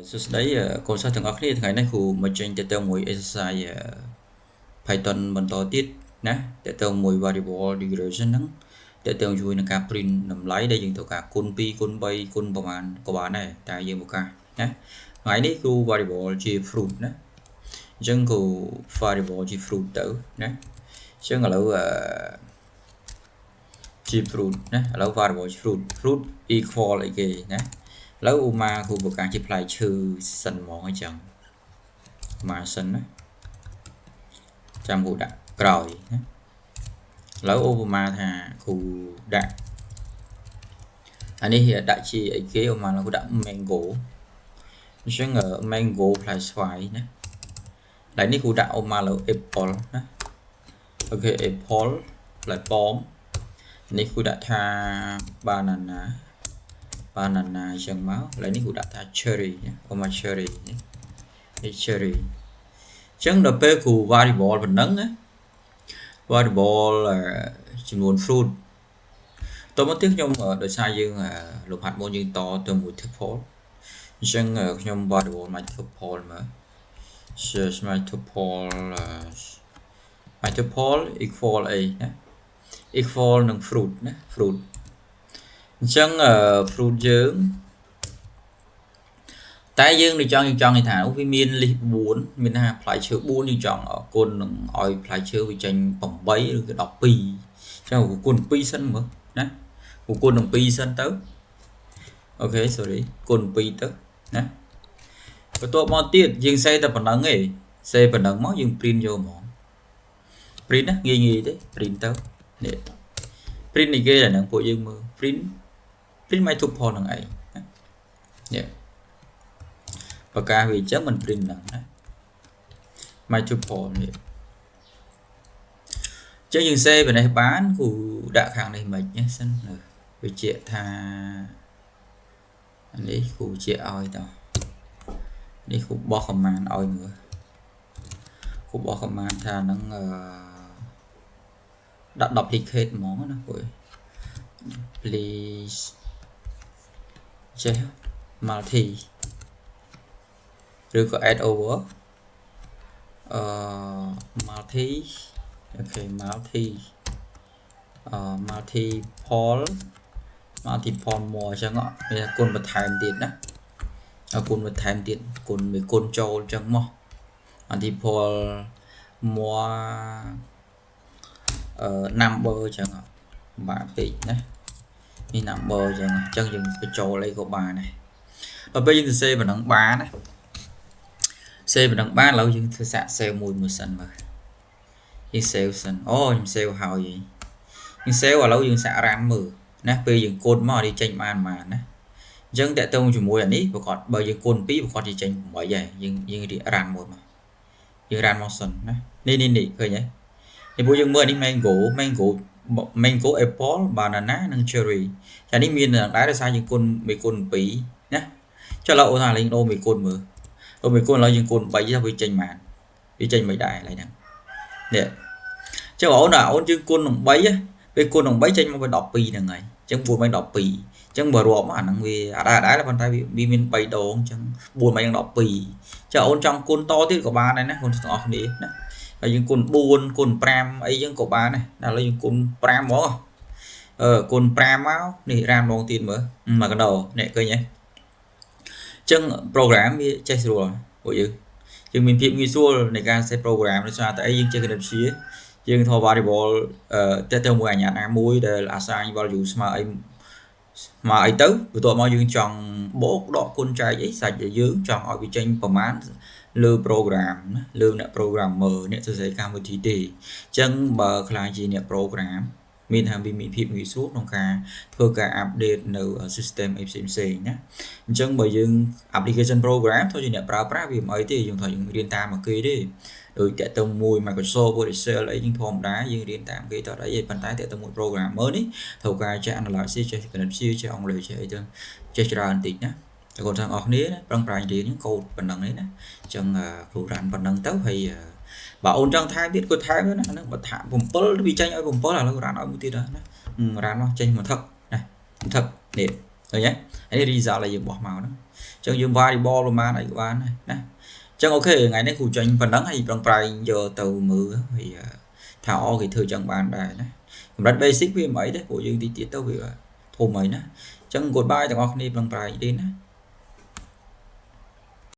សួស្តីកូនសិស្សទាំងអស់គ្នាថ្ងៃនេះគ្រូមកចេញទៅមួយ exercise Python បន្តទៀតណាតើទៅមួយ variable declaration ហ្នឹងតើទៅជួយនឹងការ print តម្លៃដែលយើងត្រូវការគុណ2គុណ3គុណប្រមាណក៏បានដែរតែយើងប្រកាសណាថ្ងៃនេះគ្រូ variable ជា fruit ណាអញ្ចឹងគ្រូ variable ជា fruit ទៅណាអញ្ចឹងឥឡូវជា fruit ណាឥឡូវ variable ជា fruit equal អីគេណាឥឡូវឧមាគ្រូប្រកាសជាផ្លែឈើសិនហ្មងអញ្ចឹងមកសិនណាចាំគ្រូដាក់ក្រោយណាឥឡូវឧបមាថាគ្រូដាក់អានេះដាក់ជាអីគេឧបមាគ្រូដាក់ mango អញ្ចឹង mango ផ្លែស្វាយណាតែនេះគ្រូដាក់ឧបមាលើ apple ណាអូខេ apple ផ្លែប៉ោមនេះគ្រូដាក់ថា banana អញ្ចឹងមកឥឡូវនេះគ្រូដាក់ថា cherry ណាឧបមា cherry នេះ cherry អញ្ចឹងដល់ពេលគ្រូ variable ប៉ុណ្ណឹងណា variable ចំនួន fruit តមកទៀតខ្ញុំដោយសារយើងលោកហាត់មុនយើងតទៅមួយ tuple អញ្ចឹងខ្ញុំ variable មក tuple មក search my tuple equal អីណា equal នឹង fruit ណា fruit អញ្ចឹង fruit យើងតែយើងនឹងចង់និយាយថាវាមាន list 4មានថាផ្លែឈើ4យើងចង់គុណនឹងឲ្យផ្លែឈើវាចេញ8ឬក៏12អញ្ចឹងគុណ2សិនមើលណាគុណនឹង2សិនទៅអូខេ sorry គុណ2ទៅណាបន្ទាប់មកទៀតយើងសេតែប៉ុណ្្នឹងឯងសេប៉ុណ្្នឹងមកយើង print យកហ្មង print ណាងាយទេ print ទៅនេះ print នេះគេអាហ្នឹងពួកយើងមើល print my tuple ហ្នឹងឯងនេះប្រកាសវាអញ្ចឹងមិន print ហ្នឹងណា my tuple នេះអញ្ចឹងយើង save នេះបានគូដាក់ខាងនេះមិនណាសិនវាជាថានេះគូជាឲ្យតនេះគូបោះ command ឲ្យមើលគូបោះ command ថាហ្នឹងដាក់ duplicate ហ្មងណាគូ please check multi ឬក៏ add over multi អូខេ multiple more អញ្ចឹងវាគុណបន្ថែមទៀតណាគុណបន្ថែមទៀតគុណមួយគុណចូលអញ្ចឹងមក multiple more number អញ្ចឹងបាទពេកណានេះ number អញ្ចឹងយើងបញ្ចូលអីក៏បានដែរដល់ពេលយើងសរសេរប៉ុណ្ណឹងបានណាសេប៉ុណ្ណឹងបានឥឡូវយើងធ្វើសាក save មួយសិនមើលយើង save សិនអូខ្ញុំ save ហើយយើង save ឥឡូវយើងសាក run មើលណាពេលយើងគុណមកនេះចេញបានណាអញ្ចឹងតើតើជាមួយអានេះប្រកបបើយើងគុណ2ប្រកបជាចេញ8ហើយយើងរៀប run មួយមកយើង run មកសិនណានេះឃើញទេនេះពួកយើងមើលនេះ mango apple banana និង cherry ចានេះមានដែរដោយសារយើងគុណ1គុណ2ណាចុះឥឡូវអូនថាលេងដូរ1គុណមើលដូរ1គុណឥឡូវយើងគុណ3ទៅវាចេញបានវាចេញមិនដែរឥឡូវហ្នឹងនេះចុះអូនយើងគុណនឹង3ពេលគុណនឹង3ចេញមកវា12ហ្នឹងហើយអញ្ចឹង4មិន12អញ្ចឹងបើរាប់មកអាហ្នឹងវាដែរប៉ុន្តែវាមាន3ដងអញ្ចឹង4មិន12ចុះអូនចង់គុណតទៀតក៏បានដែរណាគុណទាំងអស់គ្នាណាហើយយើងគុណ4គុណ5អីចឹងក៏បានដែរឥឡូវយើងគុណ5ហ្មងគុណ5មកនេះរានហ្មងទៀតមើលមកកដោនេះឃើញទេអញ្ចឹង program វាចេះស្រួលពួកយើងមានភាពងាយស្រួលនៃការ set program ដោយសារតែអីយើងចេះគណិតវិទ្យាយើងថត variable ទៅមួយអាញាណាមួយដែល assign value ស្មើអីទៅបន្ទាប់មកយើងចង់បូកដកគុណចែកអីសាច់ដែលយើងចង់ឲ្យវាចេញប្រមាណលើ program ណាលើអ្នក programmer អ្នកសរសេរកម្មវិធីទេអញ្ចឹងបើខ្លាចជាអ្នក program មានថាវាមានភាពងាយស្រួលក្នុងការធ្វើការ update នៅ system អីផ្សេងណាអញ្ចឹងបើយើង application program thôiជាអ្នកប្រើប្រាស់វាមិនអីទេយើងត្រូវយើងរៀនតាមមកគេទេដូចតើទៅមួយ Microsoft Word Excel អីយើងធម្មតាយើងរៀនតាមគេតើអីប៉ុន្តែតើទៅមួយ programmer នេះត្រូវការចេះ analysis ចេះគណិតវិទ្យាចេះអង់គ្លេសចេះអីទៅចេះច្រើនបន្តិចណាតែគាត់ទាំងអស់គ្នាប្រឹងប្រែងរៀនកូដប៉ុណ្ណឹងឯណាអញ្ចឹង program ប៉ុណ្ណឹងទៅហើយបើអូនចង់ថែមទៀតគាត់ថែមណាហ្នឹងបើថា7វាចេញឲ្យ7ឥឡូវ run ឲ្យមួយទៀតណា run មកចេញមកថឹកណាថឹកនេះ rồi nhé ấy đi ra là dừng bỏ màu đó chẳng dừng variable mà này qua này nè chẳng ok ngày nay cụ trình phần đắng hay bằng prai giờ từ mưa thì thảo thì thừa chẳng bàn đài này rất basic với mấy đấy của dương thì tiết tao vì thô mấy nè chẳng gột bài thì ngọc đi bằng prai đi nè